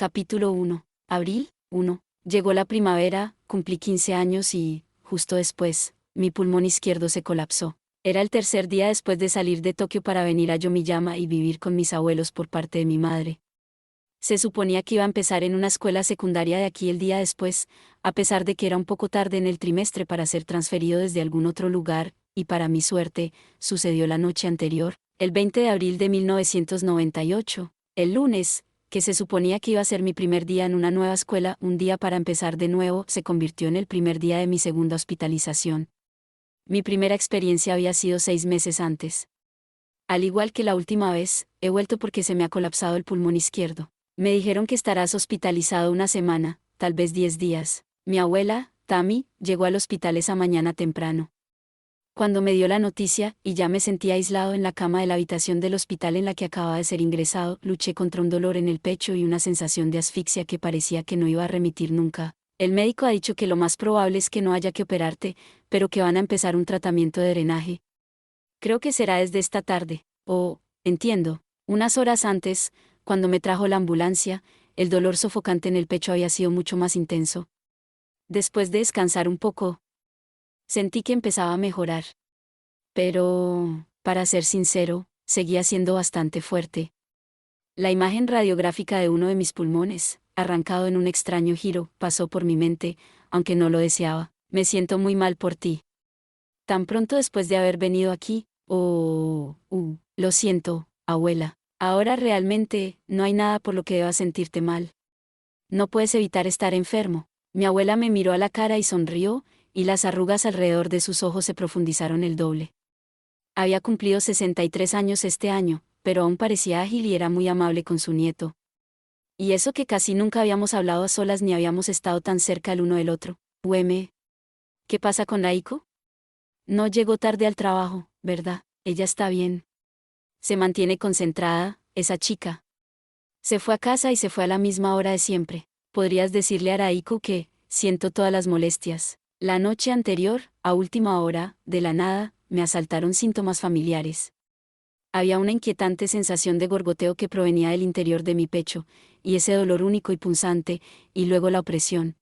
Capítulo 1. Abril 1. Llegó la primavera, cumplí 15 años y, justo después, mi pulmón izquierdo se colapsó. Era el tercer día después de salir de Tokio para venir a Yomiyama y vivir con mis abuelos por parte de mi madre. Se suponía que iba a empezar en una escuela secundaria de aquí el día después, a pesar de que era un poco tarde en el trimestre para ser transferido desde algún otro lugar, y para mi suerte, sucedió la noche anterior, el 20 de abril de 1998, el lunes, que se suponía que iba a ser mi primer día en una nueva escuela, un día para empezar de nuevo, se convirtió en el primer día de mi segunda hospitalización. Mi primera experiencia había sido 6 meses antes. Al igual que la última vez, he vuelto porque se me ha colapsado el pulmón izquierdo. Me dijeron que estarás hospitalizado una semana, tal vez 10 días. Mi abuela, Tammy, llegó al hospital esa mañana temprano. Cuando me dio la noticia, y ya me sentía aislado en la cama de la habitación del hospital en la que acababa de ser ingresado, luché contra un dolor en el pecho y una sensación de asfixia que parecía que no iba a remitir nunca. El médico ha dicho que lo más probable es que no haya que operarte, pero que van a empezar un tratamiento de drenaje. Creo que será desde esta tarde. Entiendo. Unas horas antes, cuando me trajo la ambulancia, el dolor sofocante en el pecho había sido mucho más intenso. Después de descansar un poco, sentí que empezaba a mejorar. Pero, para ser sincero, seguía siendo bastante fuerte. La imagen radiográfica de uno de mis pulmones, arrancado en un extraño giro, pasó por mi mente, aunque no lo deseaba. Me siento muy mal por ti. Tan pronto después de haber venido aquí, lo siento, abuela. Ahora realmente, no hay nada por lo que debas sentirte mal. No puedes evitar estar enfermo. Mi abuela me miró a la cara y sonrió, y las arrugas alrededor de sus ojos se profundizaron el doble. Había cumplido 63 años este año, pero aún parecía ágil y era muy amable con su nieto. Y eso que casi nunca habíamos hablado a solas ni habíamos estado tan cerca el uno del otro. ¿Qué pasa con Aiko? No llegó tarde al trabajo, ¿verdad? Ella está bien. Se mantiene concentrada, esa chica. Se fue a casa y se fue a la misma hora de siempre. Podrías decirle a Araiko que, siento todas las molestias. La noche anterior, a última hora, de la nada, me asaltaron síntomas familiares. Había una inquietante sensación de gorgoteo que provenía del interior de mi pecho, y ese dolor único y punzante, y luego la opresión.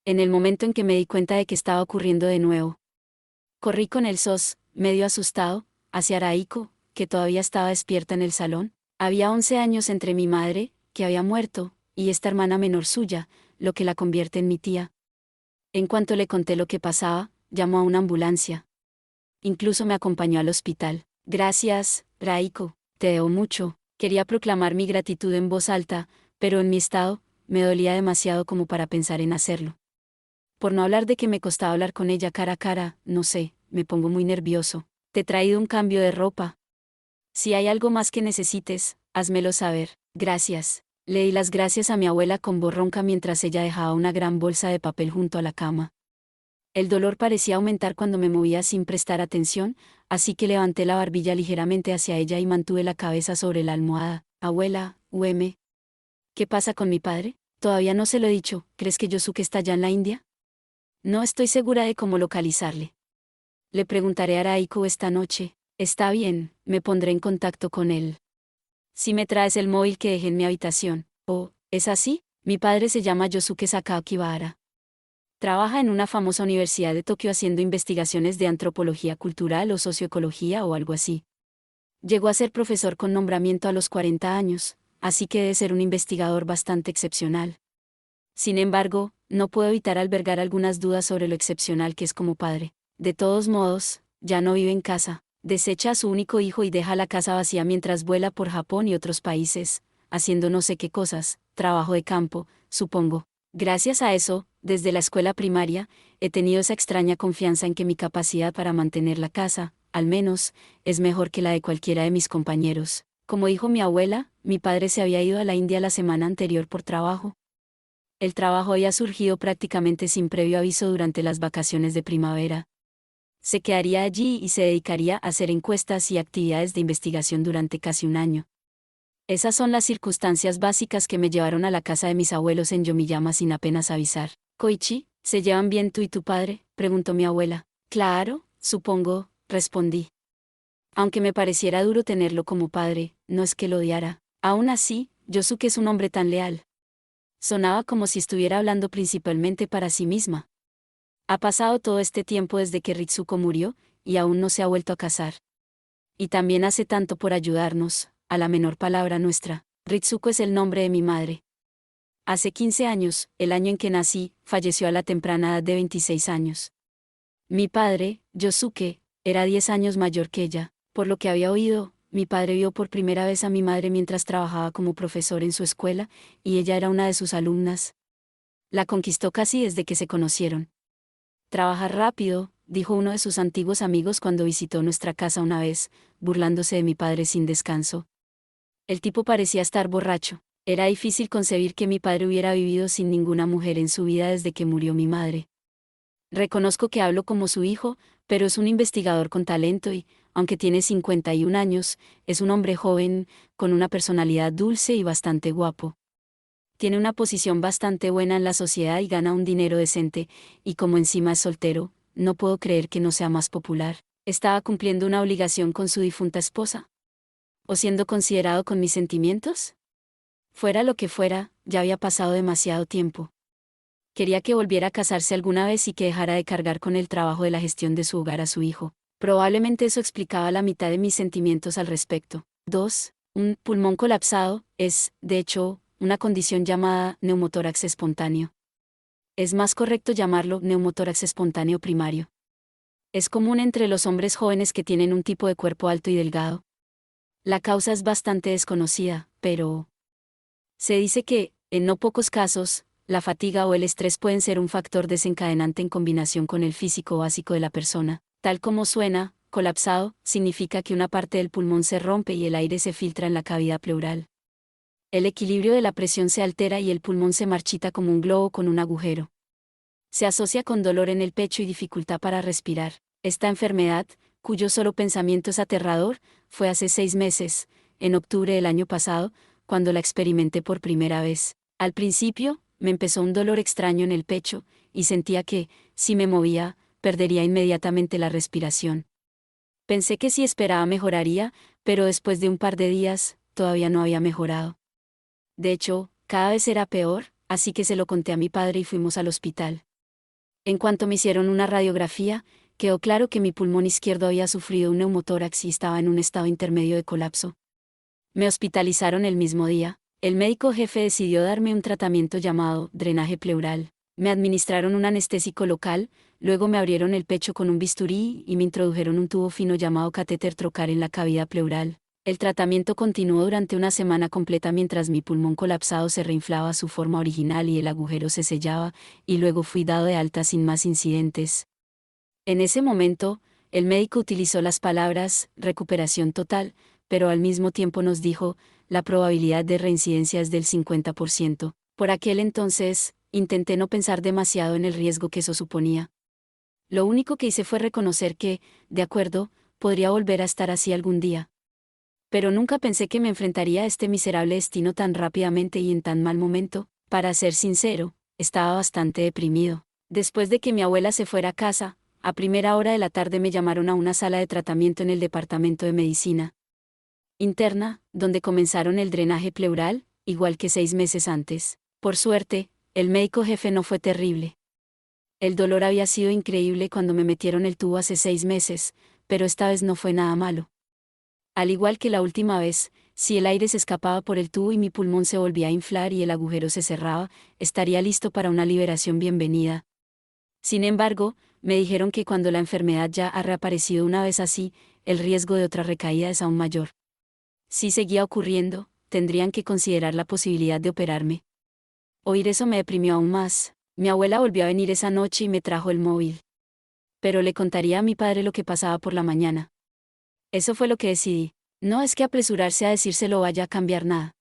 En el momento en que me di cuenta de que estaba ocurriendo de nuevo, corrí con el SOS, medio asustado, hacia Araiko, que todavía estaba despierta en el salón. Había 11 años entre mi madre, que había muerto, y esta hermana menor suya, lo que la convierte en mi tía. En cuanto le conté lo que pasaba, llamó a una ambulancia. Incluso me acompañó al hospital. Gracias, Raiko, te debo mucho. Quería proclamar mi gratitud en voz alta, pero en mi estado, me dolía demasiado como para pensar en hacerlo. Por no hablar de que me costaba hablar con ella cara a cara, no sé, me pongo muy nervioso. Te he traído un cambio de ropa. Si hay algo más que necesites, házmelo saber. Gracias. Le di las gracias a mi abuela con voz ronca mientras ella dejaba una gran bolsa de papel junto a la cama. El dolor parecía aumentar cuando me movía sin prestar atención, así que levanté la barbilla ligeramente hacia ella y mantuve la cabeza sobre la almohada. Abuela, ¿qué pasa con mi padre? Todavía no se lo he dicho. ¿Crees que Yosuke está allá en la India? No estoy segura de cómo localizarle. Le preguntaré a Raiko esta noche. Está bien, me pondré en contacto con él. Si me traes el móvil que dejé en mi habitación. ¿Es así? Mi padre se llama Yosuke Sakakibara. Trabaja en una famosa universidad de Tokio haciendo investigaciones de antropología cultural o socioecología o algo así. Llegó a ser profesor con nombramiento a los 40 años, así que debe ser un investigador bastante excepcional. Sin embargo, no puedo evitar albergar algunas dudas sobre lo excepcional que es como padre. De todos modos, ya no vive en casa. Desecha a su único hijo y deja la casa vacía mientras vuela por Japón y otros países, haciendo no sé qué cosas, trabajo de campo, supongo. Gracias a eso, desde la escuela primaria, he tenido esa extraña confianza en que mi capacidad para mantener la casa, al menos, es mejor que la de cualquiera de mis compañeros. Como dijo mi abuela, mi padre se había ido a la India la semana anterior por trabajo. El trabajo había surgido prácticamente sin previo aviso durante las vacaciones de primavera. Se quedaría allí y se dedicaría a hacer encuestas y actividades de investigación durante casi un año. Esas son las circunstancias básicas que me llevaron a la casa de mis abuelos en Yomiyama sin apenas avisar. Koichi, ¿se llevan bien tú y tu padre?, preguntó mi abuela. Claro, supongo, respondí. Aunque me pareciera duro tenerlo como padre, no es que lo odiara. Aún así, Yosuke es un hombre tan leal. Sonaba como si estuviera hablando principalmente para sí misma. Ha pasado todo este tiempo desde que Ritsuko murió, y aún no se ha vuelto a casar. Y también hace tanto por ayudarnos, a la menor palabra nuestra. Ritsuko es el nombre de mi madre. Hace 15 años, el año en que nací, falleció a la temprana edad de 26 años. Mi padre, Yosuke, era 10 años mayor que ella. Por lo que había oído, mi padre vio por primera vez a mi madre mientras trabajaba como profesor en su escuela, y ella era una de sus alumnas. La conquistó casi desde que se conocieron. Trabajar rápido, dijo uno de sus antiguos amigos cuando visitó nuestra casa una vez, burlándose de mi padre sin descanso. El tipo parecía estar borracho. Era difícil concebir que mi padre hubiera vivido sin ninguna mujer en su vida desde que murió mi madre. Reconozco que hablo como su hijo, pero es un investigador con talento y, aunque tiene 51 años, es un hombre joven, con una personalidad dulce y bastante guapo. Tiene una posición bastante buena en la sociedad y gana un dinero decente, y como encima es soltero, no puedo creer que no sea más popular. ¿Estaba cumpliendo una obligación con su difunta esposa? ¿O siendo considerado con mis sentimientos? Fuera lo que fuera, ya había pasado demasiado tiempo. Quería que volviera a casarse alguna vez y que dejara de cargar con el trabajo de la gestión de su hogar a su hijo. Probablemente eso explicaba la mitad de mis sentimientos al respecto. 2. Un pulmón colapsado es, de hecho, una condición llamada neumotórax espontáneo. Es más correcto llamarlo neumotórax espontáneo primario. Es común entre los hombres jóvenes que tienen un tipo de cuerpo alto y delgado. La causa es bastante desconocida, pero se dice que, en no pocos casos, la fatiga o el estrés pueden ser un factor desencadenante en combinación con el físico básico de la persona. Tal como suena, colapsado, significa que una parte del pulmón se rompe y el aire se filtra en la cavidad pleural. El equilibrio de la presión se altera y el pulmón se marchita como un globo con un agujero. Se asocia con dolor en el pecho y dificultad para respirar. Esta enfermedad, cuyo solo pensamiento es aterrador, fue hace 6 meses, en octubre del año pasado, cuando la experimenté por primera vez. Al principio, me empezó un dolor extraño en el pecho, y sentía que, si me movía, perdería inmediatamente la respiración. Pensé que si esperaba mejoraría, pero después de un par de días, todavía no había mejorado. De hecho, cada vez era peor, así que se lo conté a mi padre y fuimos al hospital. En cuanto me hicieron una radiografía, quedó claro que mi pulmón izquierdo había sufrido un neumotórax y estaba en un estado intermedio de colapso. Me hospitalizaron el mismo día. El médico jefe decidió darme un tratamiento llamado drenaje pleural. Me administraron un anestésico local, luego me abrieron el pecho con un bisturí y me introdujeron un tubo fino llamado catéter trocar en la cavidad pleural. El tratamiento continuó durante una semana completa mientras mi pulmón colapsado se reinflaba a su forma original y el agujero se sellaba, y luego fui dado de alta sin más incidentes. En ese momento, el médico utilizó las palabras recuperación total, pero al mismo tiempo nos dijo, la probabilidad de reincidencia es del 50%. Por aquel entonces, intenté no pensar demasiado en el riesgo que eso suponía. Lo único que hice fue reconocer que, de acuerdo, podría volver a estar así algún día. Pero nunca pensé que me enfrentaría a este miserable destino tan rápidamente y en tan mal momento. Para ser sincero, estaba bastante deprimido. Después de que mi abuela se fuera a casa, a primera hora de la tarde me llamaron a una sala de tratamiento en el departamento de medicina interna, donde comenzaron el drenaje pleural, igual que 6 meses antes. Por suerte, el médico jefe no fue terrible. El dolor había sido increíble cuando me metieron el tubo hace 6 meses, pero esta vez no fue nada malo. Al igual que la última vez, si el aire se escapaba por el tubo y mi pulmón se volvía a inflar y el agujero se cerraba, estaría listo para una liberación bienvenida. Sin embargo, me dijeron que cuando la enfermedad ya ha reaparecido una vez así, el riesgo de otra recaída es aún mayor. Si seguía ocurriendo, tendrían que considerar la posibilidad de operarme. Oír eso me deprimió aún más. Mi abuela volvió a venir esa noche y me trajo el móvil. Pero le contaría a mi padre lo que pasaba por la mañana. Eso fue lo que decidí. No es que apresurarse a decírselo vaya a cambiar nada.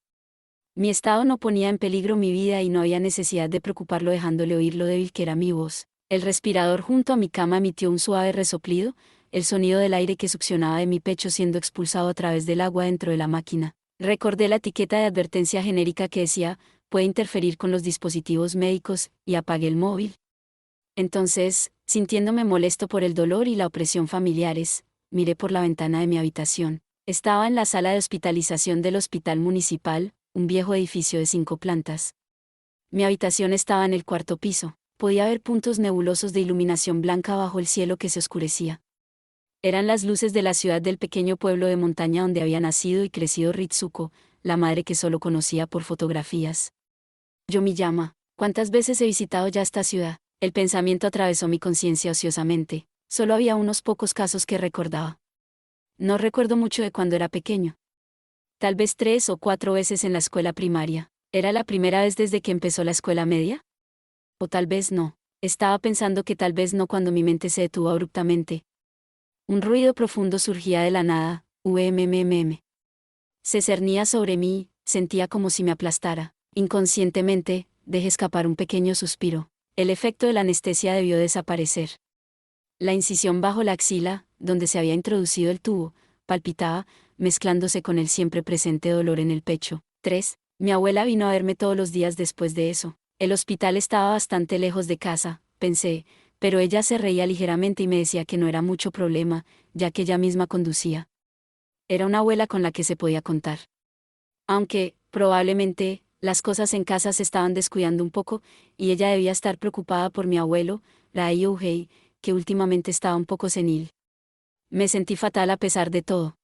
Mi estado no ponía en peligro mi vida y no había necesidad de preocuparlo dejándole oír lo débil que era mi voz. El respirador junto a mi cama emitió un suave resoplido, el sonido del aire que succionaba de mi pecho siendo expulsado a través del agua dentro de la máquina. Recordé la etiqueta de advertencia genérica que decía, puede interferir con los dispositivos médicos, y apagué el móvil. Entonces, sintiéndome molesto por el dolor y la opresión familiares, miré por la ventana de mi habitación. Estaba en la sala de hospitalización del hospital municipal, un viejo edificio de 5 plantas. Mi habitación estaba en el cuarto piso. Podía ver puntos nebulosos de iluminación blanca bajo el cielo que se oscurecía. Eran las luces de la ciudad del pequeño pueblo de montaña donde había nacido y crecido Ritsuko, la madre que solo conocía por fotografías. Yomiyama. ¿Cuántas veces he visitado ya esta ciudad? El pensamiento atravesó mi conciencia ociosamente. Solo había unos pocos casos que recordaba. No recuerdo mucho de cuando era pequeño. Tal vez 3 o 4 veces en la escuela primaria. ¿Era la primera vez desde que empezó la escuela media? O tal vez no. Estaba pensando que tal vez no cuando mi mente se detuvo abruptamente. Un ruido profundo surgía de la nada, Se cernía sobre mí, sentía como si me aplastara. Inconscientemente, dejé escapar un pequeño suspiro. El efecto de la anestesia debió desaparecer. La incisión bajo la axila, donde se había introducido el tubo, palpitaba, mezclándose con el siempre presente dolor en el pecho. 3. Mi abuela vino a verme todos los días después de eso. El hospital estaba bastante lejos de casa, pensé, pero ella se reía ligeramente y me decía que no era mucho problema, ya que ella misma conducía. Era una abuela con la que se podía contar. Aunque, probablemente, las cosas en casa se estaban descuidando un poco, y ella debía estar preocupada por mi abuelo, Rai Uhei, que últimamente estaba un poco senil. Me sentí fatal a pesar de todo.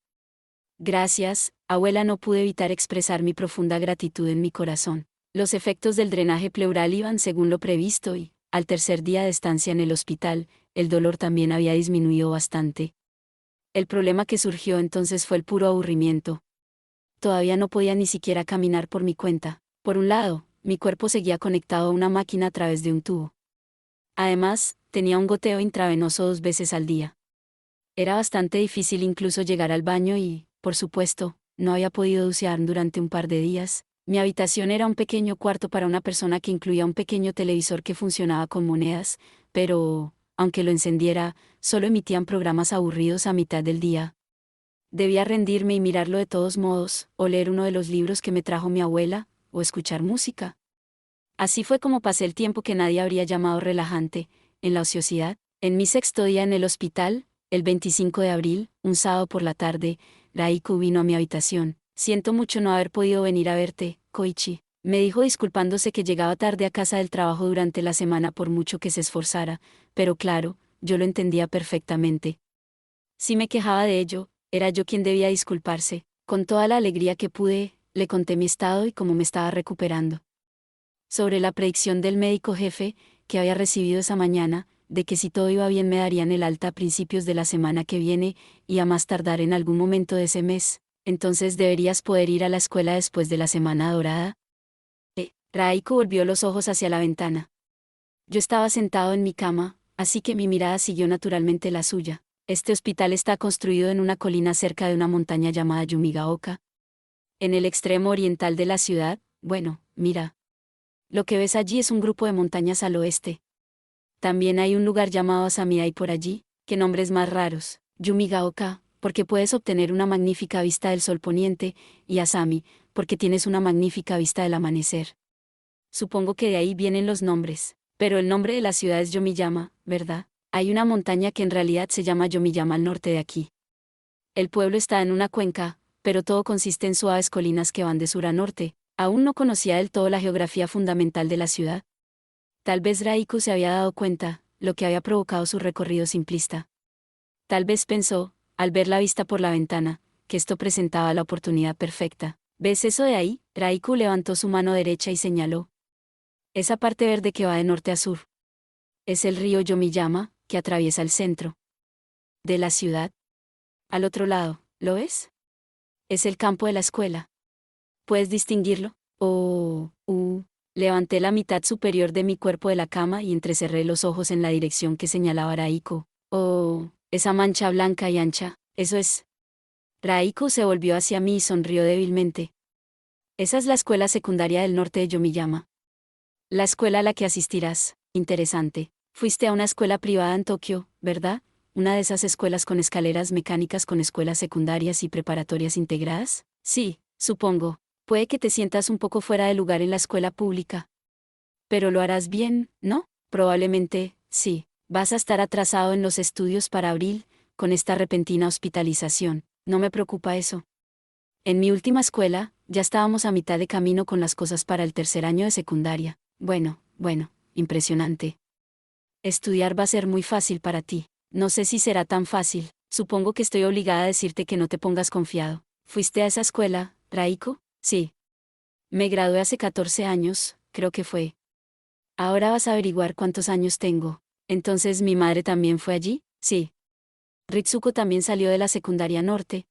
Gracias, abuela, no pude evitar expresar mi profunda gratitud en mi corazón. Los efectos del drenaje pleural iban según lo previsto y, al tercer día de estancia en el hospital, el dolor también había disminuido bastante. El problema que surgió entonces fue el puro aburrimiento. Todavía no podía ni siquiera caminar por mi cuenta. Por un lado, mi cuerpo seguía conectado a una máquina a través de un tubo. Además, tenía un goteo intravenoso 2 veces al día. Era bastante difícil incluso llegar al baño y, por supuesto, no había podido duchear durante un par de días. Mi habitación era un pequeño cuarto para una persona que incluía un pequeño televisor que funcionaba con monedas, pero, aunque lo encendiera, solo emitían programas aburridos a mitad del día. Debía rendirme y mirarlo de todos modos, o leer uno de los libros que me trajo mi abuela, o escuchar música. Así fue como pasé el tiempo que nadie habría llamado relajante, en la ociosidad. En mi sexto día en el hospital, el 25 de abril, un sábado por la tarde, Raiku vino a mi habitación. Siento mucho no haber podido venir a verte, Koichi. Me dijo disculpándose que llegaba tarde a casa del trabajo durante la semana por mucho que se esforzara, pero claro, yo lo entendía perfectamente. Si me quejaba de ello, era yo quien debía disculparse. Con toda la alegría que pude, le conté mi estado y cómo me estaba recuperando. Sobre la predicción del médico jefe, que había recibido esa mañana, de que si todo iba bien me darían el alta a principios de la semana que viene, y a más tardar en algún momento de ese mes, entonces deberías poder ir a la escuela después de la semana dorada. Raiko volvió los ojos hacia la ventana. Yo estaba sentado en mi cama, así que mi mirada siguió naturalmente la suya. Este hospital está construido en una colina cerca de una montaña llamada Yumigaoka. En el extremo oriental de la ciudad, bueno, mira. Lo que ves allí es un grupo de montañas al oeste. También hay un lugar llamado Asamiai por allí, qué nombres más raros. Yumigaoka, porque puedes obtener una magnífica vista del sol poniente, y Asami, porque tienes una magnífica vista del amanecer. Supongo que de ahí vienen los nombres, pero el nombre de la ciudad es Yomiyama, ¿verdad? Hay una montaña que en realidad se llama Yomiyama al norte de aquí. El pueblo está en una cuenca, pero todo consiste en suaves colinas que van de sur a norte. Aún no conocía del todo la geografía fundamental de la ciudad. Tal vez Raiku se había dado cuenta, lo que había provocado su recorrido simplista. Tal vez pensó, al ver la vista por la ventana, que esto presentaba la oportunidad perfecta. ¿Ves eso de ahí? Raiku levantó su mano derecha y señaló. Esa parte verde que va de norte a sur. Es el río Yomiyama, que atraviesa el centro de la ciudad. Al otro lado, ¿lo ves? Es el campo de la escuela. ¿Puedes distinguirlo? Levanté la mitad superior de mi cuerpo de la cama y entrecerré los ojos en la dirección que señalaba Raiko. Oh, esa mancha blanca y ancha, eso es. Raiko se volvió hacia mí y sonrió débilmente. Esa es la escuela secundaria del norte de Yomiyama. La escuela a la que asistirás, interesante. Fuiste a una escuela privada en Tokio, ¿verdad? Una de esas escuelas con escaleras mecánicas con escuelas secundarias y preparatorias integradas. Sí, supongo. Puede que te sientas un poco fuera de lugar en la escuela pública. Pero lo harás bien, ¿no? Probablemente, sí. Vas a estar atrasado en los estudios para abril, con esta repentina hospitalización. No me preocupa eso. En mi última escuela, ya estábamos a mitad de camino con las cosas para el tercer año de secundaria. Bueno, impresionante. Estudiar va a ser muy fácil para ti. No sé si será tan fácil. Supongo que estoy obligada a decirte que no te pongas confiado. ¿Fuiste a esa escuela, Raiko? Sí. Me gradué hace 14 años, creo que fue. Ahora vas a averiguar cuántos años tengo. Entonces, ¿mi madre también fue allí? Sí. Ritsuko también salió de la secundaria norte.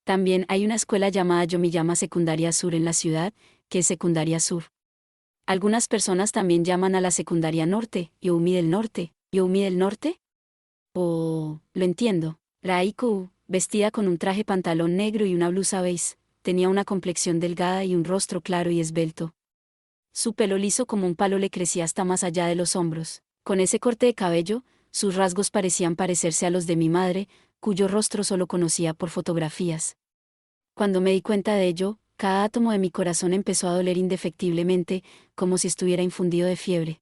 También hay una escuela llamada Yomiyama Secundaria Sur en la ciudad, que es secundaria sur. Algunas personas también llaman a la secundaria norte, Youmi del norte. ¿Youmi del norte? Oh, lo entiendo. Raiko, vestida con un traje pantalón negro y una blusa beige, tenía una complexión delgada y un rostro claro y esbelto. Su pelo liso como un palo le crecía hasta más allá de los hombros. Con ese corte de cabello, sus rasgos parecían parecerse a los de mi madre, cuyo rostro solo conocía por fotografías. Cuando me di cuenta de ello, cada átomo de mi corazón empezó a doler indefectiblemente, como si estuviera infundido de fiebre.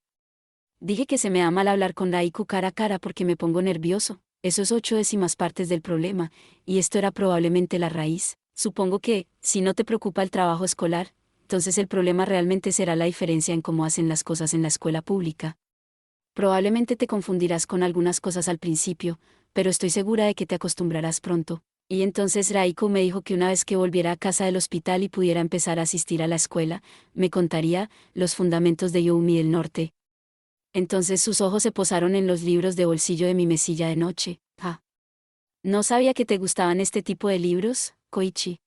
Dije que se me da mal hablar con Raiko cara a cara porque me pongo nervioso. Eso es 0,8 del problema, y esto era probablemente la raíz. Supongo que, si no te preocupa el trabajo escolar, entonces el problema realmente será la diferencia en cómo hacen las cosas en la escuela pública. Probablemente te confundirás con algunas cosas al principio, pero estoy segura de que te acostumbrarás pronto. Y entonces Raiko me dijo que una vez que volviera a casa del hospital y pudiera empezar a asistir a la escuela, me contaría los fundamentos de Youmi del Norte. Entonces sus ojos se posaron en los libros de bolsillo de mi mesilla de noche. Ah. No sabía que te gustaban este tipo de libros, Koichi.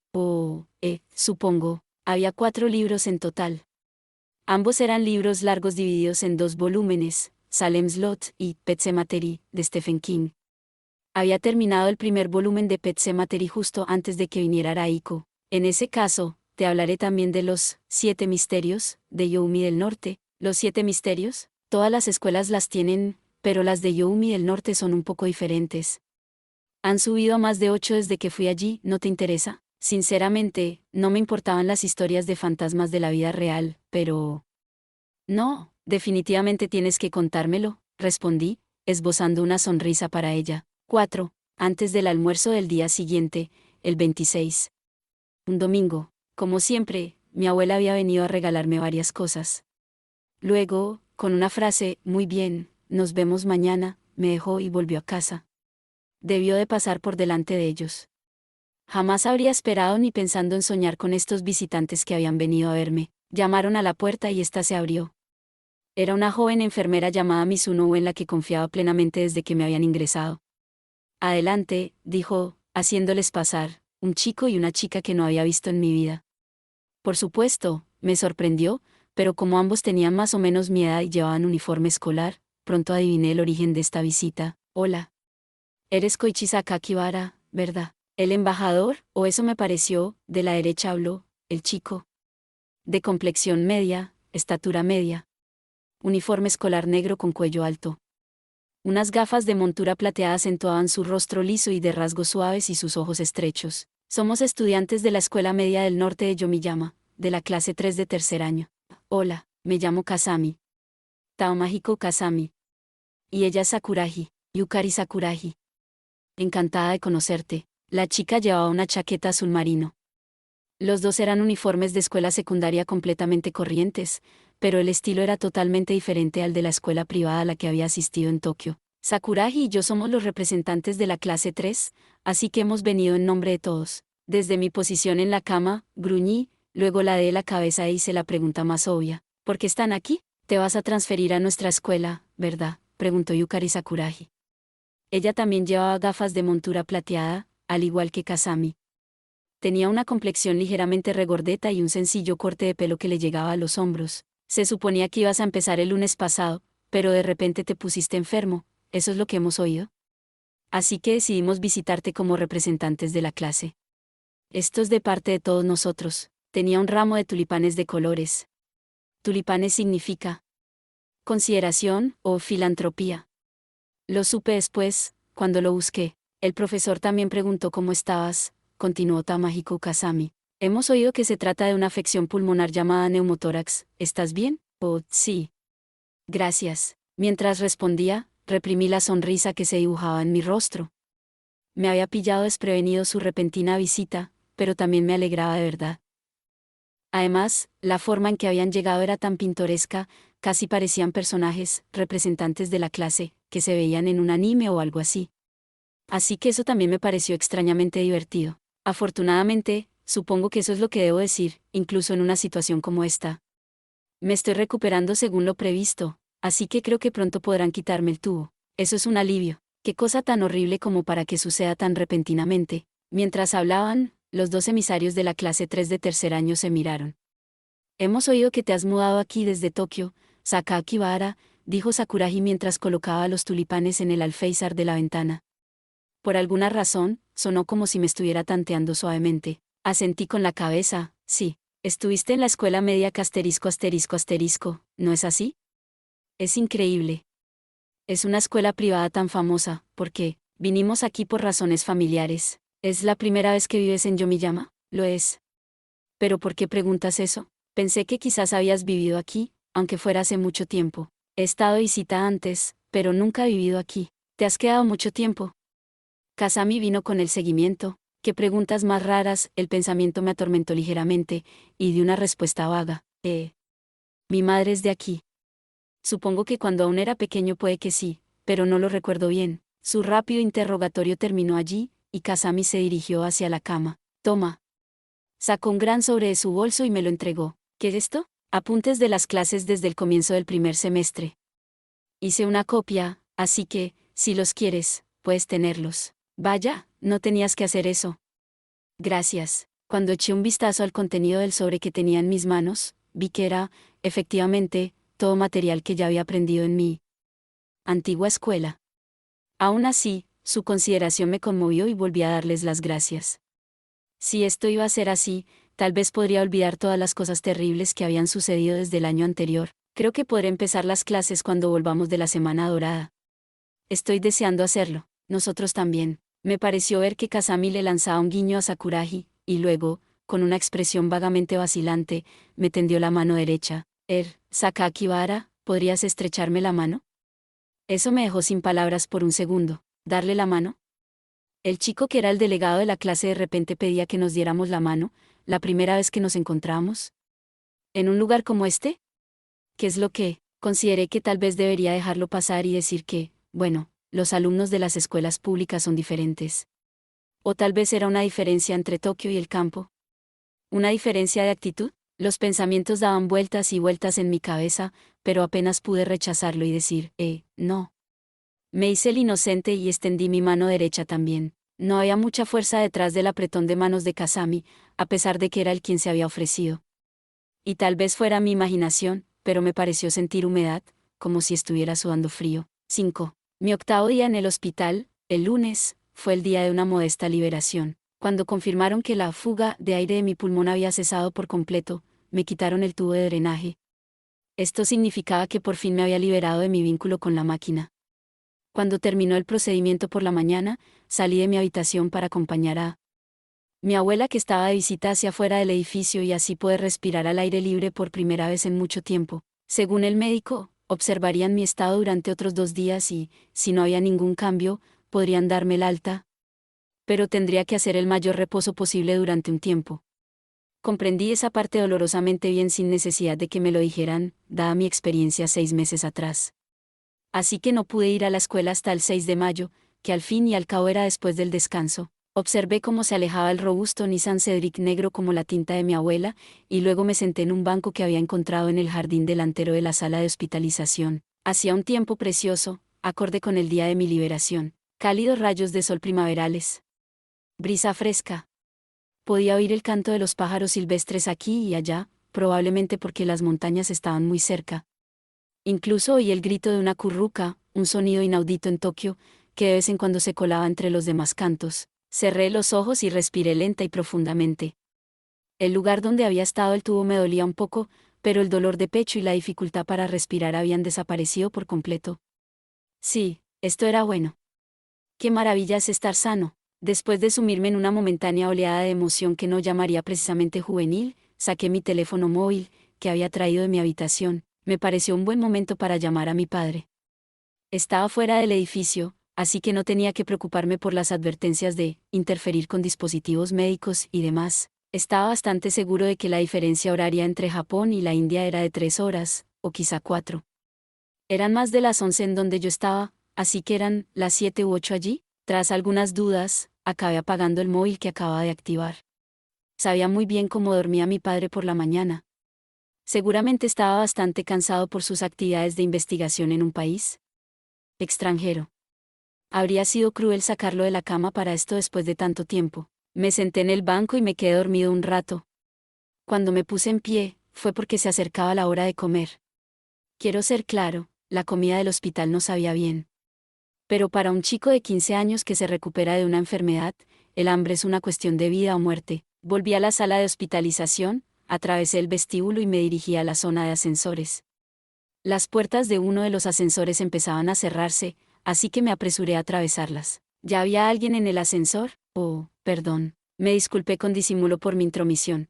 Supongo. Había 4 libros en total. Ambos eran libros largos divididos en 2 volúmenes, Salem's Lot y Pet Sematary, de Stephen King. Había terminado el primer volumen de Pet Sematary justo antes de que viniera Raiko. En ese caso, te hablaré también de los 7 misterios, de Youmi del Norte. ¿Los 7 misterios? Todas las escuelas las tienen, pero las de Youmi del Norte son un poco diferentes. Han subido a más de 8 desde que fui allí, ¿no te interesa? Sinceramente, no me importaban las historias de fantasmas de la vida real, pero... No, definitivamente tienes que contármelo, respondí, esbozando una sonrisa para ella. 4. Antes del almuerzo del día siguiente, el 26. Un domingo. Como siempre, mi abuela había venido a regalarme varias cosas. Luego, con una frase, muy bien, nos vemos mañana, me dejó y volvió a casa. Debió de pasar por delante de ellos. Jamás habría esperado ni pensando en soñar con estos visitantes que habían venido a verme. Llamaron a la puerta y ésta se abrió. Era una joven enfermera llamada Mizuno en la que confiaba plenamente desde que me habían ingresado. Adelante, dijo, haciéndoles pasar, un chico y una chica que no había visto en mi vida. Por supuesto, me sorprendió, pero como ambos tenían más o menos mi edad y llevaban uniforme escolar, pronto adiviné el origen de esta visita. Hola. Eres Koichi Sakakibara, ¿verdad? ¿El embajador? O eso me pareció, de la derecha habló, el chico. De complexión media, estatura media. Uniforme escolar negro con cuello alto. Unas gafas de montura plateada acentuaban su rostro liso y de rasgos suaves y sus ojos estrechos. Somos estudiantes de la Escuela Media del Norte de Yomiyama, de la clase 3 de tercer año. Hola, me llamo Kasami. Taomahiko Kasami. Y ella es Sakuragi, Yukari Sakuragi. Encantada de conocerte. La chica llevaba una chaqueta azul marino. Los dos eran uniformes de escuela secundaria completamente corrientes, pero el estilo era totalmente diferente al de la escuela privada a la que había asistido en Tokio. Sakuragi y yo somos los representantes de la clase 3, así que hemos venido en nombre de todos. Desde mi posición en la cama, gruñí, luego la de la cabeza e hice la pregunta más obvia. ¿Por qué están aquí? Te vas a transferir a nuestra escuela, ¿verdad? Preguntó Yukari Sakuragi. Ella también llevaba gafas de montura plateada, al igual que Kasami. Tenía una complexión ligeramente regordeta y un sencillo corte de pelo que le llegaba a los hombros. Se suponía que ibas a empezar el lunes pasado, pero de repente te pusiste enfermo, ¿eso es lo que hemos oído? Así que decidimos visitarte como representantes de la clase. Esto es de parte de todos nosotros. Tenía un ramo de tulipanes de colores. Tulipanes significa consideración o filantropía. Lo supe después, cuando lo busqué. El profesor también preguntó cómo estabas, continuó Tamahiko Kasami. Hemos oído que se trata de una afección pulmonar llamada neumotórax. ¿Estás bien? Oh, sí. Gracias. Mientras respondía, reprimí la sonrisa que se dibujaba en mi rostro. Me había pillado desprevenido su repentina visita, pero también me alegraba de verdad. Además, la forma en que habían llegado era tan pintoresca, casi parecían personajes, representantes de la clase, que se veían en un anime o algo así. Así que eso también me pareció extrañamente divertido. Afortunadamente, supongo que eso es lo que debo decir, incluso en una situación como esta. Me estoy recuperando según lo previsto, así que creo que pronto podrán quitarme el tubo. Eso es un alivio. Qué cosa tan horrible como para que suceda tan repentinamente. Mientras hablaban, los dos emisarios de la clase 3 de tercer año se miraron. Hemos oído que te has mudado aquí desde Tokio, Sakakibara, dijo Sakuragi mientras colocaba los tulipanes en el alféizar de la ventana. Por alguna razón, sonó como si me estuviera tanteando suavemente. Asentí con la cabeza, sí. Estuviste en la escuela media asterisco asterisco asterisco, ¿no es así? Es increíble. Es una escuela privada tan famosa, ¿por qué? Vinimos aquí por razones familiares. ¿Es la primera vez que vives en Yomiyama? Lo es. ¿Pero por qué preguntas eso? Pensé que quizás habías vivido aquí, aunque fuera hace mucho tiempo. He estado de visita antes, pero nunca he vivido aquí. ¿Te has quedado mucho tiempo? Kazami vino con el seguimiento. ¿Qué preguntas más raras? El pensamiento me atormentó ligeramente, y di una respuesta vaga. Mi madre es de aquí. Supongo que cuando aún era pequeño puede que sí, pero no lo recuerdo bien. Su rápido interrogatorio terminó allí, y Kazami se dirigió hacia la cama. Toma. Sacó un gran sobre de su bolso y me lo entregó. ¿Qué es esto? Apuntes de las clases desde el comienzo del primer semestre. Hice una copia, así que, si los quieres, puedes tenerlos. Vaya, no tenías que hacer eso. Gracias. Cuando eché un vistazo al contenido del sobre que tenía en mis manos, vi que era, efectivamente, todo material que ya había aprendido en mi antigua escuela. Aún así, su consideración me conmovió y volví a darles las gracias. Si esto iba a ser así, tal vez podría olvidar todas las cosas terribles que habían sucedido desde el año anterior. Creo que podré empezar las clases cuando volvamos de la Semana Dorada. Estoy deseando hacerlo, nosotros también. Me pareció ver que Kazami le lanzaba un guiño a Sakuragi, y luego, con una expresión vagamente vacilante, me tendió la mano derecha. Sakakibara, ¿podrías estrecharme la mano? Eso me dejó sin palabras por un segundo. ¿Darle la mano? El chico que era el delegado de la clase de repente pedía que nos diéramos la mano, la primera vez que nos encontramos. ¿En un lugar como este? ¿Qué es lo que? Consideré que tal vez debería dejarlo pasar y decir que, bueno, los alumnos de las escuelas públicas son diferentes. O tal vez era una diferencia entre Tokio y el campo. ¿Una diferencia de actitud? Los pensamientos daban vueltas y vueltas en mi cabeza, pero apenas pude rechazarlo y decir, no. Me hice el inocente y extendí mi mano derecha también. No había mucha fuerza detrás del apretón de manos de Kazami, a pesar de que era el quien se había ofrecido. Y tal vez fuera mi imaginación, pero me pareció sentir humedad, como si estuviera sudando frío. 5. Mi octavo día en el hospital, el lunes, fue el día de una modesta liberación. Cuando confirmaron que la fuga de aire de mi pulmón había cesado por completo, me quitaron el tubo de drenaje. Esto significaba que por fin me había liberado de mi vínculo con la máquina. Cuando terminó el procedimiento por la mañana, salí de mi habitación para acompañar a mi abuela que estaba de visita hacia afuera del edificio y así poder respirar al aire libre por primera vez en mucho tiempo. Según el médico, observarían mi estado durante otros 2 días y, si no había ningún cambio, podrían darme el alta. Pero tendría que hacer el mayor reposo posible durante un tiempo. Comprendí esa parte dolorosamente bien sin necesidad de que me lo dijeran, dada mi experiencia 6 meses atrás. Así que no pude ir a la escuela hasta el 6 de mayo, que al fin y al cabo era después del descanso. Observé cómo se alejaba el robusto Nissan Cedric negro como la tinta de mi abuela, y luego me senté en un banco que había encontrado en el jardín delantero de la sala de hospitalización. Hacía un tiempo precioso, acorde con el día de mi liberación. Cálidos rayos de sol primaverales. Brisa fresca. Podía oír el canto de los pájaros silvestres aquí y allá, probablemente porque las montañas estaban muy cerca. Incluso oí el grito de una curruca, un sonido inaudito en Tokio, que de vez en cuando se colaba entre los demás cantos. Cerré los ojos y respiré lenta y profundamente. El lugar donde había estado el tubo me dolía un poco, pero el dolor de pecho y la dificultad para respirar habían desaparecido por completo. Sí, esto era bueno. Qué maravilla es estar sano. Después de sumirme en una momentánea oleada de emoción que no llamaría precisamente juvenil, saqué mi teléfono móvil, que había traído de mi habitación. Me pareció un buen momento para llamar a mi padre. Estaba fuera del edificio, así que no tenía que preocuparme por las advertencias de interferir con dispositivos médicos y demás. Estaba bastante seguro de que la diferencia horaria entre Japón y la India era de 3 horas, o quizá 4. Eran más de las 11 en donde yo estaba, así que eran las 7 u 8 allí. Tras algunas dudas, acabé apagando el móvil que acababa de activar. Sabía muy bien cómo dormía mi padre por la mañana. Seguramente estaba bastante cansado por sus actividades de investigación en un país extranjero. Habría sido cruel sacarlo de la cama para esto después de tanto tiempo. Me senté en el banco y me quedé dormido un rato. Cuando me puse en pie, fue porque se acercaba la hora de comer. Quiero ser claro, la comida del hospital no sabía bien. Pero para un chico de 15 años que se recupera de una enfermedad, el hambre es una cuestión de vida o muerte. Volví a la sala de hospitalización, atravesé el vestíbulo y me dirigí a la zona de ascensores. Las puertas de uno de los ascensores empezaban a cerrarse, así que me apresuré a atravesarlas. ¿Ya había alguien en el ascensor? Oh, perdón. Me disculpé con disimulo por mi intromisión.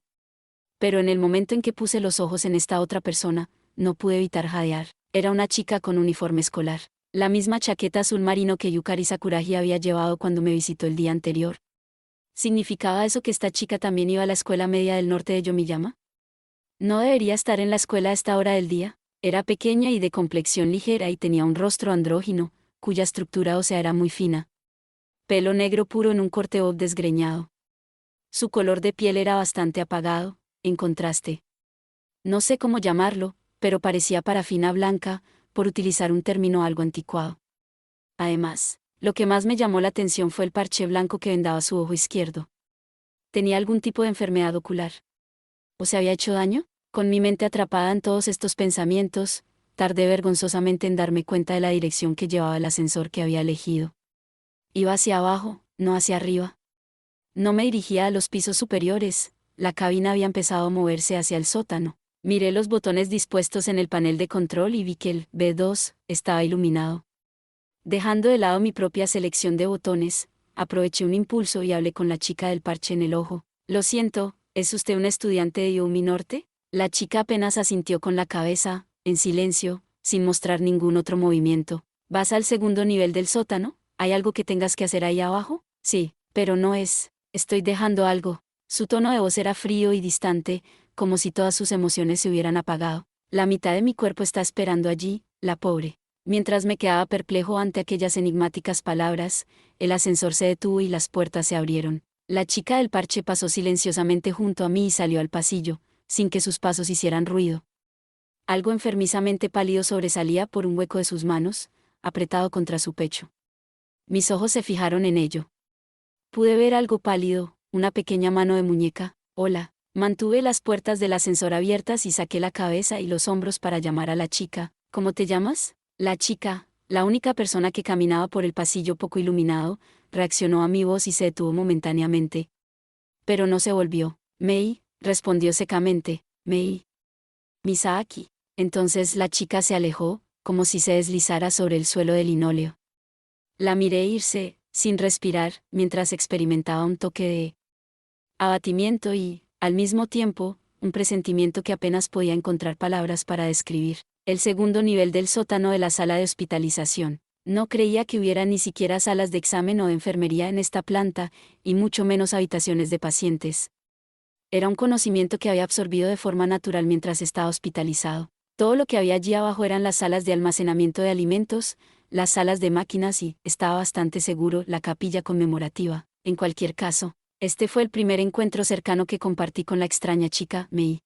Pero en el momento en que puse los ojos en esta otra persona, no pude evitar jadear. Era una chica con uniforme escolar. La misma chaqueta azul marino que Yukari Sakuragi había llevado cuando me visitó el día anterior. ¿Significaba eso que esta chica también iba a la escuela media del norte de Yomiyama? ¿No debería estar en la escuela a esta hora del día? Era pequeña y de complexión ligera y tenía un rostro andrógino, cuya estructura ósea era muy fina. Pelo negro puro en un corte bob desgreñado. Su color de piel era bastante apagado, en contraste. No sé cómo llamarlo, pero parecía parafina blanca, por utilizar un término algo anticuado. Además, lo que más me llamó la atención fue el parche blanco que vendaba su ojo izquierdo. ¿Tenía algún tipo de enfermedad ocular? ¿O se había hecho daño? Con mi mente atrapada en todos estos pensamientos, tardé vergonzosamente en darme cuenta de la dirección que llevaba el ascensor que había elegido. Iba hacia abajo, no hacia arriba. No me dirigía a los pisos superiores, la cabina había empezado a moverse hacia el sótano. Miré los botones dispuestos en el panel de control y vi que el B2 estaba iluminado. Dejando de lado mi propia selección de botones, aproveché un impulso y hablé con la chica del parche en el ojo. Lo siento, ¿es usted una estudiante de Yomi Norte? La chica apenas asintió con la cabeza, en silencio, sin mostrar ningún otro movimiento. ¿Vas al segundo nivel del sótano? ¿Hay algo que tengas que hacer ahí abajo? Sí, pero no es. Estoy dejando algo. Su tono de voz era frío y distante, como si todas sus emociones se hubieran apagado. La mitad de mi cuerpo está esperando allí, la pobre. Mientras me quedaba perplejo ante aquellas enigmáticas palabras, el ascensor se detuvo y las puertas se abrieron. La chica del parche pasó silenciosamente junto a mí y salió al pasillo, sin que sus pasos hicieran ruido. Algo enfermizamente pálido sobresalía por un hueco de sus manos, apretado contra su pecho. Mis ojos se fijaron en ello. Pude ver algo pálido, una pequeña mano de muñeca. Hola. Mantuve las puertas del ascensor abiertas y saqué la cabeza y los hombros para llamar a la chica. ¿Cómo te llamas? La chica, la única persona que caminaba por el pasillo poco iluminado, reaccionó a mi voz y se detuvo momentáneamente. Pero no se volvió. Mei, respondió secamente. Mei. Misaki. Entonces la chica se alejó, como si se deslizara sobre el suelo de linóleo. La miré irse, sin respirar, mientras experimentaba un toque de abatimiento y, al mismo tiempo, un presentimiento que apenas podía encontrar palabras para describir. El segundo nivel del sótano de la sala de hospitalización. No creía que hubiera ni siquiera salas de examen o de enfermería en esta planta, y mucho menos habitaciones de pacientes. Era un conocimiento que había absorbido de forma natural mientras estaba hospitalizado. Todo lo que había allí abajo eran las salas de almacenamiento de alimentos, las salas de máquinas y, estaba bastante seguro, la capilla conmemorativa. En cualquier caso, este fue el primer encuentro cercano que compartí con la extraña chica, Mei.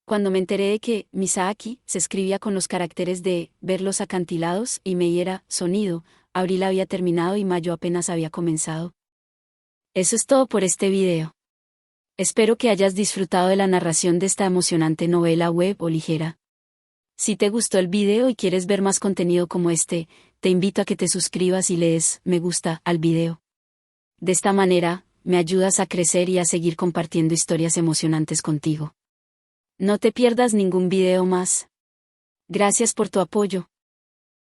Cuando me enteré de que Misaki se escribía con los caracteres de ver los acantilados y Mei era sonido, abril había terminado y mayo apenas había comenzado. Eso es todo por este video. Espero que hayas disfrutado de la narración de esta emocionante novela web o ligera. Si te gustó el video y quieres ver más contenido como este, te invito a que te suscribas y le des me gusta al video. De esta manera, me ayudas a crecer y a seguir compartiendo historias emocionantes contigo. No te pierdas ningún video más. Gracias por tu apoyo.